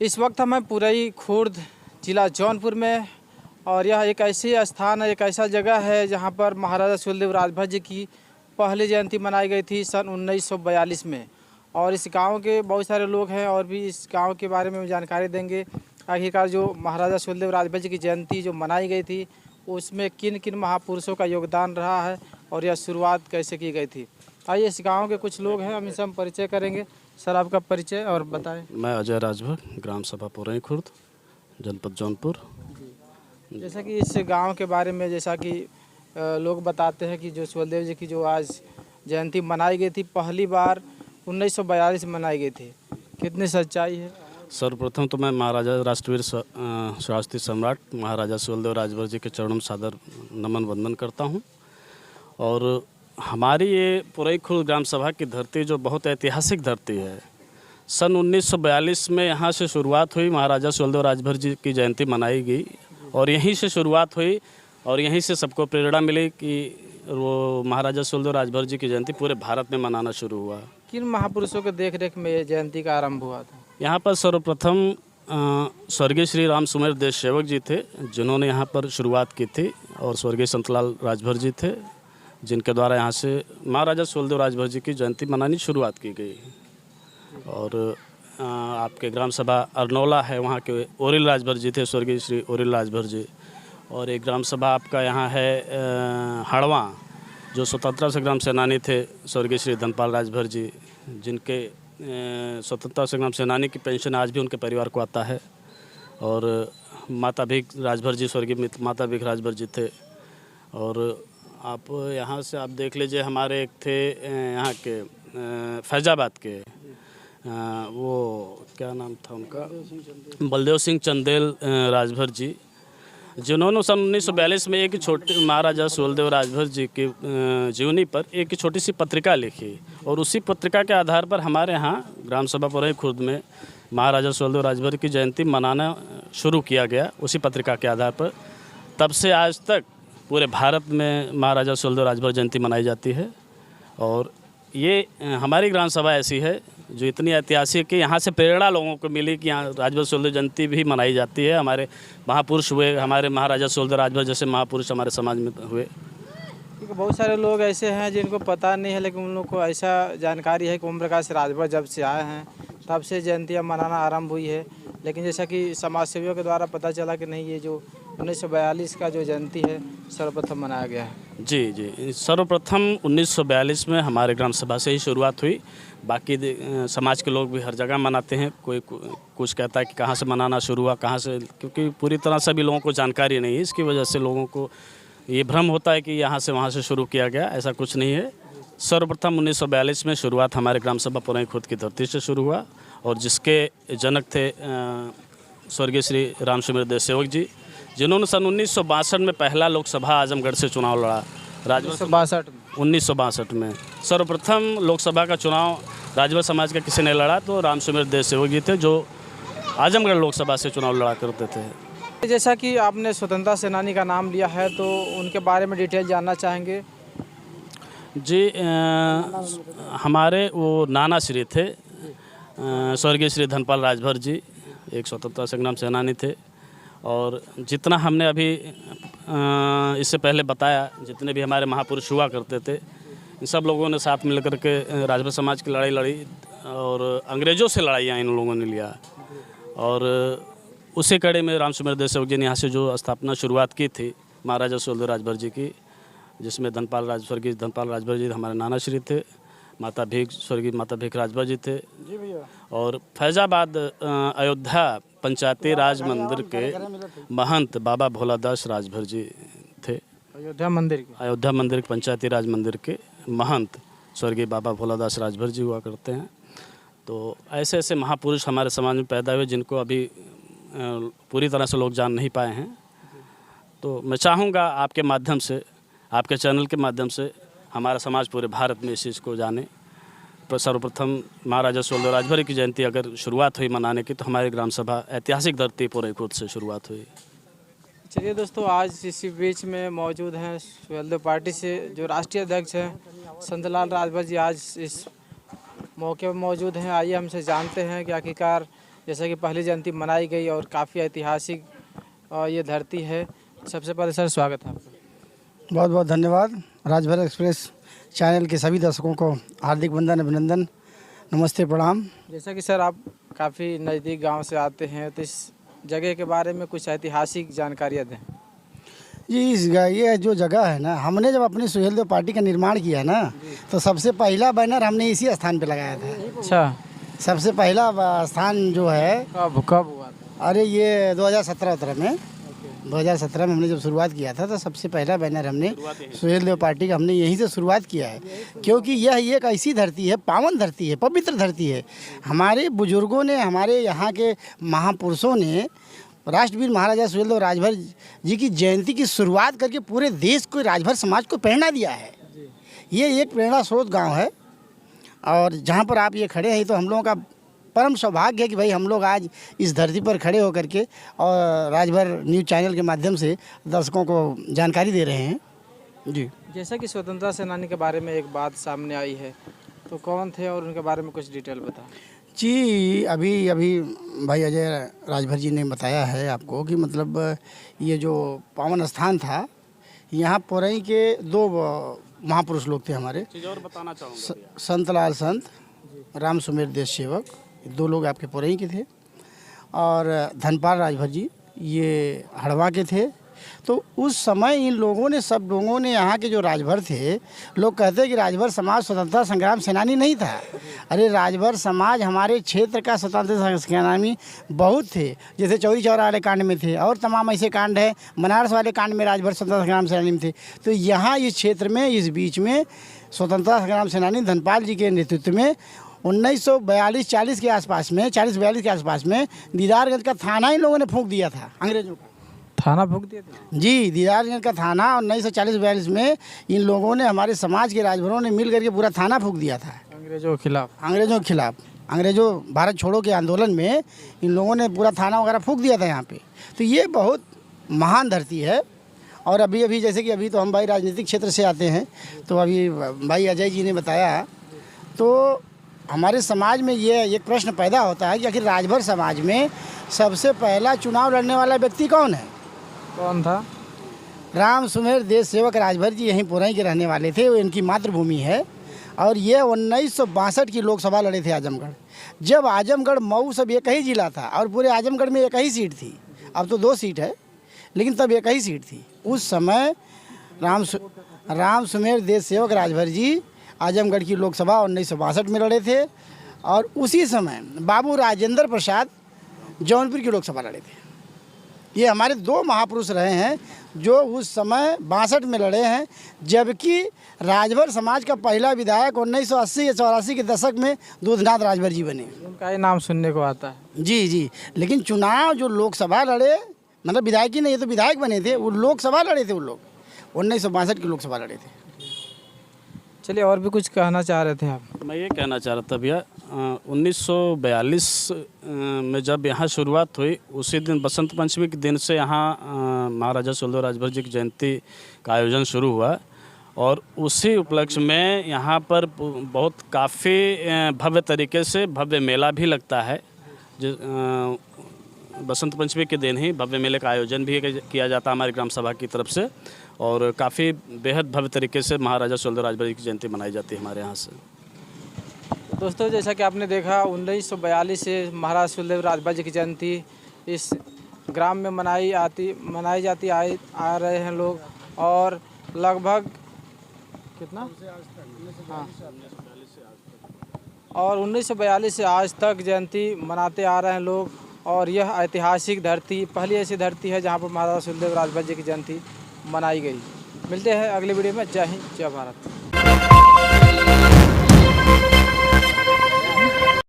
इस वक्त हम पुरई खुर्द जिला जौनपुर में और यह एक ऐसी स्थान है, एक ऐसा जगह है जहां पर महाराजा सुहेलदेव राजभर जी की पहली जयंती मनाई गई थी सन 1942 में। और इस गांव के बहुत सारे लोग हैं और भी इस गांव के बारे में जानकारी देंगे। आखिरकार जो महाराजा सुहेलदेव राजभर जी की जयंती जो मनाई गई थी उसमें किन किन महापुरुषों का योगदान रहा है और यह शुरुआत कैसे की गई थी। आइए इस गाँव के कुछ लोग हैं, हम इनसे हम परिचय करेंगे। सर आपका परिचय और बताएं। मैं अजय राजभर, ग्राम सभा पुरई खुर्द, जनपद जौनपुर। जैसा कि इस गांव के बारे में जैसा कि लोग बताते हैं कि जो सुहेलदेव जी की जो आज जयंती मनाई गई थी पहली बार 1942 में मनाई गई थी, कितनी सच्चाई है? सर्वप्रथम तो मैं महाराजा राष्ट्रवीर शास्त्री सम्राट महाराजा सुहेलदेव राजभर जी के चरणों में सादर नमन वंदन करता हूं। और हमारी ये पुरई खुर्द ग्राम सभा की धरती जो बहुत ऐतिहासिक धरती है, सन 1942 में यहाँ से शुरुआत हुई। महाराजा सुहेलदेव राजभर जी की जयंती मनाई गई और यहीं से शुरुआत हुई और यहीं से सबको प्रेरणा मिली कि वो महाराजा सुहेलदेव राजभर जी की जयंती पूरे भारत में मनाना शुरू हुआ। किन महापुरुषों के देखरेख में ये जयंती का आरंभ हुआ था? यहाँ पर सर्वप्रथम स्वर्गीय श्री राम सुमेर देश सेवक जी थे जिन्होंने यहाँ पर शुरुआत की थी, और स्वर्गीय संतलाल राजभर जी थे जिनके द्वारा यहाँ से महाराजा सुहेलदेव राजभर जी की जयंती मनानी शुरुआत की गई। और आपके ग्राम सभा अरनौला है, वहाँ के ओरिल राजभर जी थे, स्वर्गीय श्री ओरिल राजभर जी। और एक ग्राम सभा आपका यहाँ है हड़वा, जो स्वतंत्रता संग्राम सेनानी थे, स्वर्गीय श्री धनपाल राजभर जी, जिनके स्वतंत्रता संग्राम सेनानी की पेंशन आज भी उनके परिवार को आता है। और माता भीख राजभर जी, स्वर्गीय माता भीख राजभर जी थे। और आप यहाँ से आप देख लीजिए, हमारे एक थे यहाँ के फैज़ाबाद के, वो क्या नाम था उनका, बलदेव सिंह चंदेल राजभर जी, जिन्होंने सन 1942 में एक छोटी महाराजा सुहेलदेव राजभर जी की जीवनी पर एक छोटी सी पत्रिका लिखी। और उसी पत्रिका के आधार पर हमारे यहाँ ग्राम सभा पुरई खुर्द में महाराजा सुहेलदेव राजभर की जयंती मनाना शुरू किया गया, उसी पत्रिका के आधार पर। तब से आज तक पूरे भारत में महाराजा सुहेलदेव राजभर जयंती मनाई जाती है। और ये हमारी ग्राम सभा ऐसी है जो इतनी ऐतिहासिक कि यहाँ से प्रेरणा लोगों को मिली कि यहाँ राजभर सुहेलदेव जयंती भी मनाई जाती है। हमारे महापुरुष हुए, हमारे महाराजा सुहेलदेव राजभर जैसे महापुरुष हमारे समाज में हुए। क्योंकि बहुत सारे लोग ऐसे हैं जिनको पता नहीं है, लेकिन उन लोग को ऐसा जानकारी है कि ओम प्रकाश राजभर जब से आए हैं तब से जयंतियाँ मनाना आरंभ हुई है। लेकिन जैसा कि समाज सेवियों के द्वारा पता चला कि नहीं, ये जो 1942 का जो जयंती है सर्वप्रथम मनाया गया है। जी, सर्वप्रथम 1942 में हमारे ग्राम सभा से ही शुरुआत हुई। बाकी समाज के लोग भी हर जगह मनाते हैं, कोई कुछ कहता है कि कहाँ से मनाना शुरू हुआ, कहाँ से, क्योंकि पूरी तरह से भी लोगों को जानकारी नहीं है। इसकी वजह से लोगों को ये भ्रम होता है कि यहाँ से वहाँ से शुरू किया गया, ऐसा कुछ नहीं है। सर्वप्रथम 1942 में शुरुआत हमारे ग्राम सभा पुरई खुर्द की धरती से शुरू हुआ, और जिसके जनक थे स्वर्गीय श्री राम सुमेर देश सेवक जी, जिन्होंने सन 1962 में पहला लोकसभा आजमगढ़ से चुनाव लड़ा। 1962 में सर्वप्रथम लोकसभा का चुनाव राजभर समाज का किसी ने लड़ा तो राम सुमेर देश सेवक जी थे, जो आजमगढ़ लोकसभा से चुनाव लड़ा करते थे। जैसा कि आपने स्वतंत्रता सेनानी का नाम लिया है तो उनके बारे में डिटेल जानना चाहेंगे। जी, हमारे वो नाना श्री थे, स्वर्गीय श्री धनपाल राजभर जी, एक स्वतंत्रता संग्राम सेनानी थे। और जितना हमने अभी इससे पहले बताया, जितने भी हमारे महापुरुष हुआ करते थे, इन सब लोगों ने साथ मिल कर के राजभर समाज की लड़ाई लड़ी और अंग्रेज़ों से लड़ाइयाँ इन लोगों ने लिया। और उसी कड़ी में राम सुमेर देश सेवक जी ने यहाँ से जो स्थापना शुरुआत की थी महाराजा सुहेलदेव राजभर जी की, जिसमें स्वर्गीय धनपाल राजभर जी हमारे नाना श्री थे, स्वर्गीय माता भीख राजभर जी थे। जी भैया। और फैज़ाबाद अयोध्या पंचायती राज मंदिर के महंत बाबा भोलादास राजभर जी थे। अयोध्या मंदिर के पंचायती राज मंदिर के महंत स्वर्गीय बाबा भोलादास राजभर जी हुआ करते हैं। तो ऐसे ऐसे महापुरुष हमारे समाज में पैदा हुए जिनको अभी पूरी तरह से लोग जान नहीं पाए हैं। तो मैं चाहूँगा आपके माध्यम से, आपके चैनल के माध्यम से हमारा समाज पूरे भारत में इस चीज़ को जाने। पर सर्वप्रथम महाराजा सुहेलदेव राजभर की जयंती अगर शुरुआत हुई मनाने की तो हमारी ग्राम सभा ऐतिहासिक धरती पुरई खुर्द से शुरुआत हुई। चलिए दोस्तों, आज इसी बीच में मौजूद हैं सुहेलदेव पार्टी से जो राष्ट्रीय अध्यक्ष हैं संतलाल राजभर जी, आज इस मौके पर मौजूद हैं। आइए हमसे जानते हैं कि आखिरकार जैसा कि पहली जयंती मनाई गई और काफ़ी ऐतिहासिक ये धरती है। सबसे पहले सर स्वागत है आपका। बहुत बहुत धन्यवाद। राजभर एक्सप्रेस चैनल के सभी दर्शकों को हार्दिक वंदन, अभिनंदन, नमस्ते, प्रणाम। जैसा कि सर आप काफ़ी नज़दीक गांव से आते हैं, तो इस जगह के बारे में कुछ ऐतिहासिक जानकारियाँ दें। जी, ये जो जगह है ना, हमने जब अपनी सुहेलदेव पार्टी का निर्माण किया ना, तो सबसे पहला बैनर हमने इसी स्थान पे लगाया था। अच्छा, सबसे पहला स्थान जो है, कब हुआ था? अरे ये 2017 में 2017 में हमने जब शुरुआत किया था, तो सबसे पहला बैनर हमने सुहेलदेव पार्टी का हमने यहीं से शुरुआत किया है। क्योंकि यह एक ऐसी धरती है, पावन धरती है, पवित्र धरती है। हमारे बुजुर्गों ने, हमारे यहाँ के महापुरुषों ने राष्ट्रवीर महाराजा सुहेलदेव राजभर जी की जयंती की शुरुआत करके पूरे देश को, राजभर समाज को प्रेरणा दिया है। ये एक प्रेरणा स्रोत गाँव है। और जहाँ पर आप ये खड़े हैं, तो हम लोगों का परम सौभाग्य है कि भाई हम लोग आज इस धरती पर खड़े होकर के और राजभर न्यूज़ चैनल के माध्यम से दर्शकों को जानकारी दे रहे हैं। जी, जैसा कि स्वतंत्रता सेनानी के बारे में एक बात सामने आई है, तो कौन थे और उनके बारे में कुछ डिटेल बताएं। जी, अभी भाई अजय राजभर जी ने बताया है आपको कि मतलब ये जो पावन स्थान था, यहाँ पोरई के 2 महापुरुष लोग थे हमारे। चीज़ और बताना चाहूँगा, संतलाल संत, राम सुमेर देश सेवक, 2 लोग आपके पोरई के थे। और धनपाल राजभर जी ये हड़वा के थे। तो उस समय इन लोगों ने, सब लोगों ने, यहाँ के जो राजभर थे, लोग कहते हैं कि राजभर समाज स्वतंत्रता संग्राम सेनानी नहीं था। अरे राजभर समाज हमारे क्षेत्र का स्वतंत्रता सेनानी बहुत थे। जैसे चौरी चौरा वाले कांड में थे, और तमाम ऐसे कांड हैं, बनारस वाले कांड में राजभर स्वतंत्रता संग्राम सेनानी में थे। तो यहाँ इस क्षेत्र में, इस बीच में स्वतंत्रता संग्राम सेनानी धनपाल जी के नेतृत्व में 1942-40 के आसपास में, 40-42 के आसपास में दीदारगंज का थाना इन लोगों ने फूंक दिया था, अंग्रेजों का थाना फूंक दिया था। जी, दीदारगंज का थाना 1940-42 में इन लोगों ने, हमारे समाज के राजभरों ने मिल करके पूरा थाना फूंक दिया था अंग्रेजों के खिलाफ। अंग्रेजों भारत छोड़ो के आंदोलन में इन लोगों ने पूरा थाना वगैरह फूंक दिया था यहाँ पे। तो ये बहुत महान धरती है। और अभी जैसे कि अभी तो हम भाई राजनीतिक क्षेत्र से आते हैं, तो अभी भाई अजय जी ने बताया, तो हमारे समाज में ये एक प्रश्न पैदा होता है कि आखिर राजभर समाज में सबसे पहला चुनाव लड़ने वाला व्यक्ति कौन है? कौन था? राम सुमेर देश सेवक राजभर जी यहीं पुरई के रहने वाले थे। वो इनकी मातृभूमि है। और ये 1962 की लोकसभा लड़े थे आजमगढ़। जब आजमगढ़, मऊ सब एक ही जिला था और पूरे आजमगढ़ में एक ही सीट थी। अब तो 2 सीट है, लेकिन तब एक ही सीट थी। उस समय राम सुमेर देश सेवक राजभर जी आजमगढ़ की लोकसभा 1962 में लड़े थे। और उसी समय बाबू राजेंद्र प्रसाद जौनपुर की लोकसभा लड़े थे। ये हमारे 2 महापुरुष रहे हैं जो उस समय 62 में लड़े हैं। जबकि राजभर समाज का पहला विधायक 1980 या 84 के दशक में दूधनाथ राजभर जी बने। उनका ही नाम सुनने को आता है। जी, लेकिन चुनाव जो लोकसभा लड़े, मतलब विधायक ही नहीं, ये तो विधायक बने थे, वो लोकसभा लड़े थे। वो लोग 1962 की लोकसभा लड़े थे। चलिए, और भी कुछ कहना चाह रहे थे आप? मैं ये कहना चाह रहा था भैया, 1942 में जब यहाँ शुरुआत हुई, उसी दिन बसंत पंचमी के दिन से यहाँ महाराजा सुहेलदेव राजभर जी की जयंती का आयोजन शुरू हुआ। और उसी उपलक्ष्य में यहाँ पर बहुत काफ़ी भव्य तरीके से भव्य मेला भी लगता है। बसंत पंचमी के दिन ही भव्य मेले का आयोजन भी किया जाता है हमारी ग्राम सभा की तरफ से। और काफ़ी बेहद भव्य तरीके से महाराजा सुहेलदेव राजभर जी की जयंती मनाई जाती है हमारे यहाँ से। दोस्तों, जैसा कि आपने देखा, 1942 से महाराजा सुहेलदेव राजभर जी की जयंती इस ग्राम में मनाई जाती आ रहे हैं लोग। और लगभग कितना, हाँ, और 1942 से आज तक जयंती मनाते आ रहे हैं लोग। और यह ऐतिहासिक धरती, पहली ऐसी धरती है जहाँ पर महाराजा सुहेलदेव राजभर जी की जयंती मनाई गई। मिलते हैं अगले वीडियो में। जय हिंद, जय भारत।